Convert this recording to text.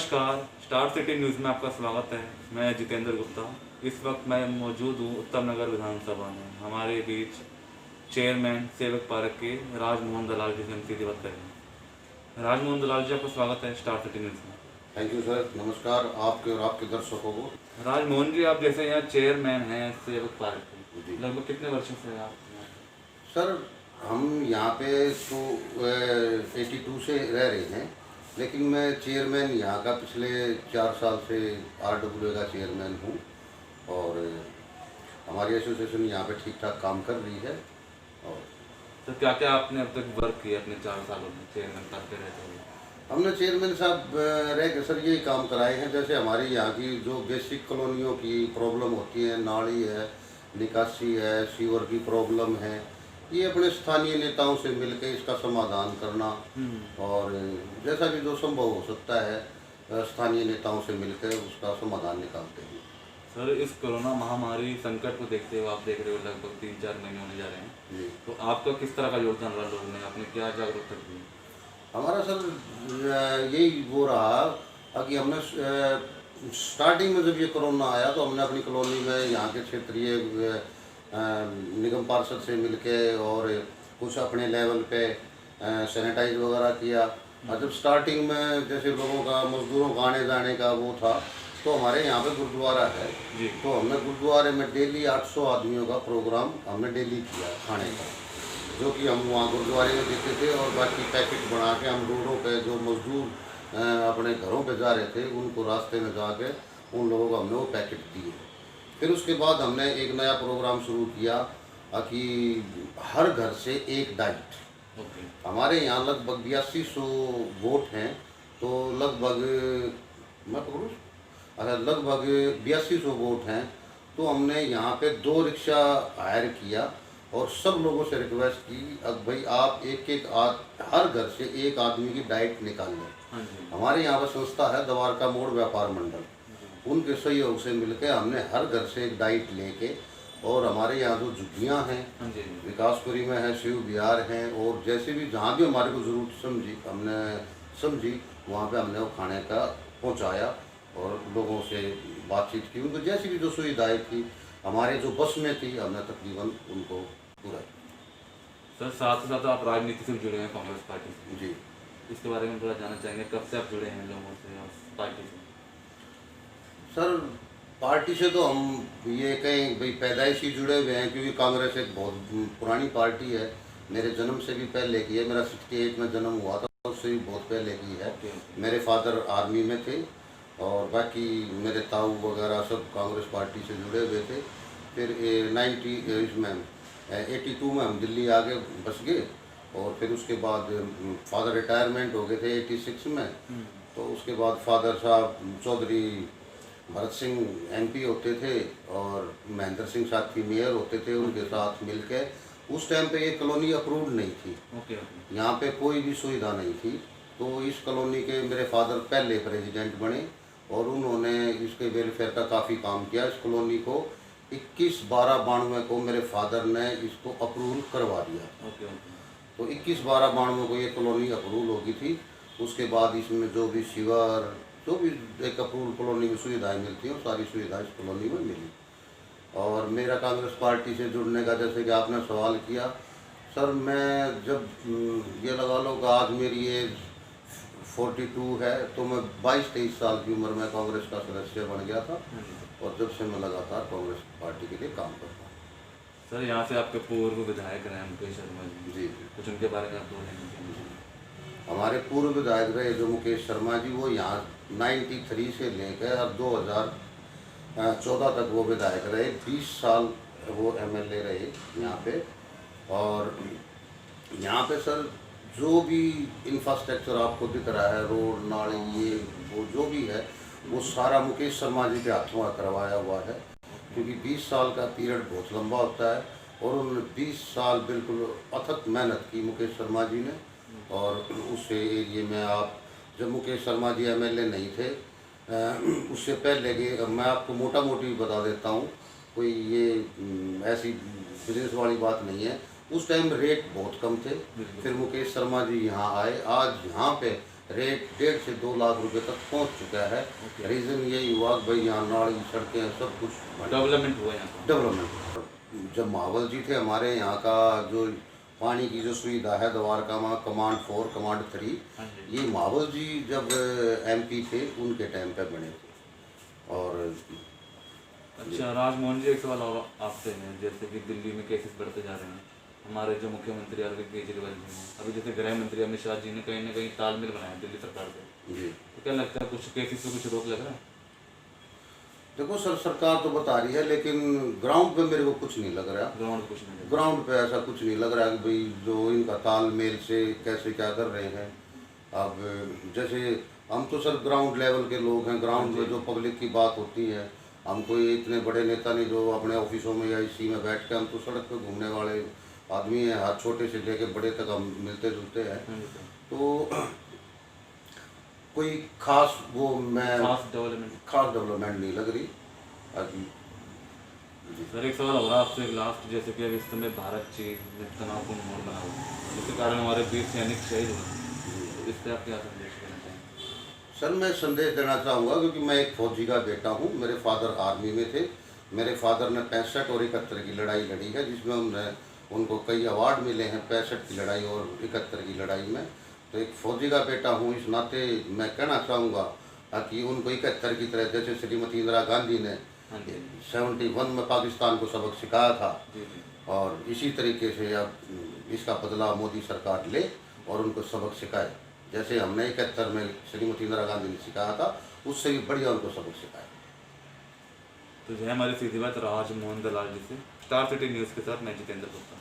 नमस्कार, star city news में आपका स्वागत है। मैं जितेंद्र गुप्ता। इस वक्त मैं मौजूद हूँ उत्तम नगर विधानसभा में। हमारे बीच चेयरमैन सेवक पार्क के राजमोहन दलाल जी से हम सीधी बात करेंगे। राजमोहन दलाल जी, आपका स्वागत है स्टार सिटी न्यूज़ में। Thank you sir. नमस्कार आपके और आपके दर्शकों को। राजमोहन जी, आप जैसे यहाँ चेयरमैन हैं सेवक पार्क के, जी लगभग कितने वर्षों से हैं आप यहाँ सर, हम यहाँ पे तो 82 से रह रहे हैं, लेकिन मैं चेयरमैन यहाँ का पिछले 4 साल से RWA का चेयरमैन हूँ। और हमारी एसोसिएशन यहाँ पे ठीक ठाक काम कर रही है। और पे? तो क्या क्या आपने अब तक वर्क किया अपने 4 सालों में चेयरमैन करते रहते हुए? हमने चेयरमैन साहब रह के सर यही काम कराए हैं। जैसे हमारी यहाँ की जो बेसिक कॉलोनियों की प्रॉब्लम होती है, नाली है, निकासी है, सीवर की प्रॉब्लम है, ये अपने स्थानीय नेताओं से मिलकर इसका समाधान करना। और जैसा भी जो संभव हो सकता है स्थानीय नेताओं से मिलकर उसका समाधान निकालते हैं। सर, इस कोरोना महामारी संकट को देखते हुए आप देख रहे हो लगभग 3-4 महीने होने जा रहे हैं, जी, तो आपका किस तरह का योगदान रहा? लोगों ने आपने क्या जागरूकता की? हमारा सर यही वो रहा कि हमने स्टार्टिंग में जब ये कोरोना आया तो हमने अपनी कॉलोनी में यहाँ के क्षेत्रीय निगम पार्षद से मिलके और कुछ अपने लेवल पे सैनिटाइज वगैरह किया। और जब स्टार्टिंग में जैसे लोगों का मजदूरों का आने जाने का वो था, तो हमारे यहाँ पे गुरुद्वारा है जी। तो हमने गुरुद्वारे में डेली 800 आदमियों का प्रोग्राम हमने डेली किया खाने का, जो कि हम वहाँ गुरुद्वारे में देते थे। और बाकी पैकेट बना के हम रोडों पे जो मजदूर अपने घरों पे जा रहे थे उनको रास्ते में जाके उन लोगों को हमने वो पैकेट दिए। फिर उसके बाद हमने एक नया प्रोग्राम शुरू किया कि हर घर से एक डाइट। ओके। हमारे यहाँ लगभग 8200 वोट हैं, तो लगभग मैं पकड़ूँ, अच्छा लगभग 8200 वोट हैं। तो हमने यहाँ पे 2 रिक्शा हायर किया और सब लोगों से रिक्वेस्ट की अब भाई आप हर घर से एक आदमी की डाइट निकाल लें। हाँ जी। हमारे यहाँ पर संस्था है द्वारका मोड़ व्यापार मंडल, उनके सहयोग से मिलकर हमने हर घर से एक डाइट लेके, और हमारे यहाँ जो झुग्गियाँ हैं हाँ जी। विकासपुरी में है, शिव विहार हैं, और जैसे भी जहाँ भी हमारे को ज़रूरत समझी वहाँ पे हमने वो खाने का पहुँचाया और लोगों से बातचीत की। उनको जैसी भी जो सुविधाएँ थी हमारे जो बस में थी हमने तकरीबन उनको पूरा सर, साथ ही साथ आप राजनीति से जुड़े हैं कांग्रेस पार्टी से, जी। इसके बारे में थोड़ा जानना चाहेंगे, कब से आप जुड़े हैं लोगों से और पार्टी से? सर पार्टी से तो हम ये कहें भाई पैदाइशी जुड़े हुए हैं, क्योंकि कांग्रेस एक बहुत पुरानी पार्टी है। मेरे जन्म से भी पहले की है, मेरा 68 में जन्म हुआ था, उससे भी बहुत पहले की है। मेरे फादर आर्मी में थे और बाकी मेरे ताऊ वगैरह सब कांग्रेस पार्टी से जुड़े हुए थे। फिर 82 में हम दिल्ली आके बस गए, और फिर उसके बाद फादर रिटायरमेंट हो गए थे 86 में। तो उसके बाद फादर साहब चौधरी भरत सिंह MP होते थे और महेंद्र सिंह साहब की मेयर होते थे, उनके साथ मिलके उस टाइम पे ये कॉलोनी अप्रूव्ड नहीं थी। ओके। यहाँ पे कोई भी सुविधा नहीं थी, तो इस कॉलोनी के मेरे फादर पहले प्रेसिडेंट बने और उन्होंने इसके वेलफेयर का काफ़ी काम किया। इस कॉलोनी को 21/12/92 को मेरे फादर ने इसको अप्रूवल करवा दिया। ओके। तो 21/12/92 को ये कॉलोनी अप्रूवल होगी थी। उसके बाद इसमें जो भी सीवर, जो भी एक अप्रूवल कॉलोनी में सुविधाएं मिलती हैं, वो सारी सुविधाएं इस कॉलोनी में मिली। और मेरा कांग्रेस पार्टी से जुड़ने का, जैसे कि आपने सवाल किया सर, मैं जब ये लगा लो कि आज मेरी एज 42 है, तो मैं 22-23 साल की उम्र में कांग्रेस का सदस्य बन गया था और जब से मैं लगातार कांग्रेस पार्टी के लिए काम करता हूँ। सर, यहाँ से आपके पूर्व विधायक रहे मुकेश शर्मा जी, जी कुछ उनके बारे में आप बोलेंगे? हमारे पूर्व विधायक रहे जो मुकेश शर्मा जी, वो यहाँ 93 से लेकर और 2014 तक वो विधायक रहे। 20 साल वो MLA रहे यहाँ पे। और यहाँ पे सर जो भी इंफ्रास्ट्रक्चर आपको दिख रहा है, रोड नाली ये वो जो भी है, वो सारा मुकेश शर्मा जी के हाथों का करवाया हुआ है। क्योंकि 20 साल का पीरियड बहुत लंबा होता है और उन्होंने 20 साल बिल्कुल अथक मेहनत की मुकेश शर्मा जी ने। और उस एरिए में आप जब मुकेश शर्मा जी MLA नहीं थे, उससे पहले के मैं आपको मोटा मोटी बता देता हूँ, कोई ये ऐसी बिजनेस वाली बात नहीं है। उस टाइम रेट बहुत कम थे। फिर मुकेश शर्मा जी यहाँ आए। आज यहाँ पे रेट 1.5 से 2 लाख रुपए तक पहुंच चुका है। रीज़न यही हुआ कि भाई यहाँ नाली सड़कें सब कुछ डेवलपमेंट हुआ यहाँ का। डेवलपमेंट। जब महाबल जी थे हमारे यहाँ का जो पानी की जो सुविधा है द्वारका में कमांड 4 कमांड 3, हाँ जी। ये महाबल जी जब MP थे उनके टाइम पे बने थे। और अच्छा राजमोहन जी, एक सवाल और आपसे है, जैसे कि दिल्ली में केसेस बढ़ते जा रहे हैं, हमारे जो मुख्यमंत्री अरविंद केजरीवाल जी हैं, अभी जैसे गृह मंत्री अमित शाह जी ने कहीं ना कहीं तालमेल बनाया दिल्ली सरकार से, जी तो क्या लगता है कुछ केसेस पे कुछ रोक लग रहा है? देखो सर, सरकार तो बता रही है लेकिन ग्राउंड पे मेरे को कुछ नहीं लग रहा। ग्राउंड कुछ नहीं लग ग्राउंड पे ऐसा कुछ नहीं लग रहा कि भाई जो इनका तालमेल से कैसे क्या कर रहे हैं। अब जैसे हम तो सर ग्राउंड लेवल के लोग हैं, ग्राउंड में जो पब्लिक की बात होती है, हम कोई इतने बड़े नेता नहीं जो अपने ऑफिसों में या इसी में बैठ के, हम तो सड़क पे घूमने वाले आदमी हैं, हर छोटे से लेके बड़े तक हम मिलते जुलते हैं। हाँ जी सर। तो कोई खास वो मैं खास डेवलपमेंट डेवलपमेंट नहीं लग रही अभी। सर एक सवाल हो रहा है आपसे लास्ट, जैसे कि अब इस समय भारत चीन में तनावपूर्ण माहौल बना हुआ है, जिसके कारण हमारे वीर सैनिक शहीद हुए, तो इस पर आप क्या संदेश देना चाहेंगे? सर मैं संदेश देना चाहूँगा क्योंकि मैं एक फौजी का बेटा हूँ। मेरे फादर आर्मी में थे। मेरे फादर ने 65 और 71 की लड़ाई लड़ी है, जिसमें उनको कई अवार्ड मिले हैं, 65 की लड़ाई और 71 की लड़ाई में। तो एक फौजी का बेटा हूँ, इस नाते मैं कहना चाहूँगा कि उनको 71 की तरह जैसे श्रीमती इंदिरा गांधी ने हाँ जी 71 में पाकिस्तान को सबक सिखाया था, जी जी। और इसी तरीके से अब इसका बदला मोदी सरकार ले और उनको सबक सिखाए। जैसे हमने 71 में श्रीमती इंदिरा गांधी ने सिखाया था, उससे भी बढ़िया उनको सबक सिखाए। तो जो है हमारी सीधी बात राजमोहन दलाल जी से, स्टार सिटी न्यूज़ के साथ मैं जितेंद्र गुप्ता।